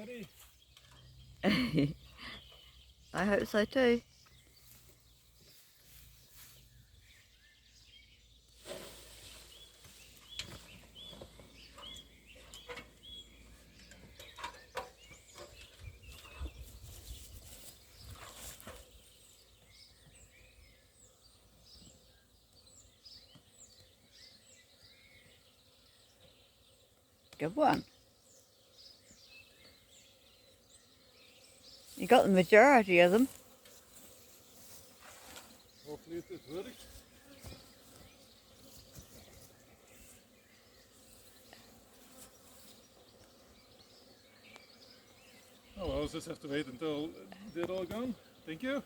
ready. I hope so too. Good one. You got the majority of them. Hopefully it works. Oh well, I'll just have to wait until they're all gone. Thank you.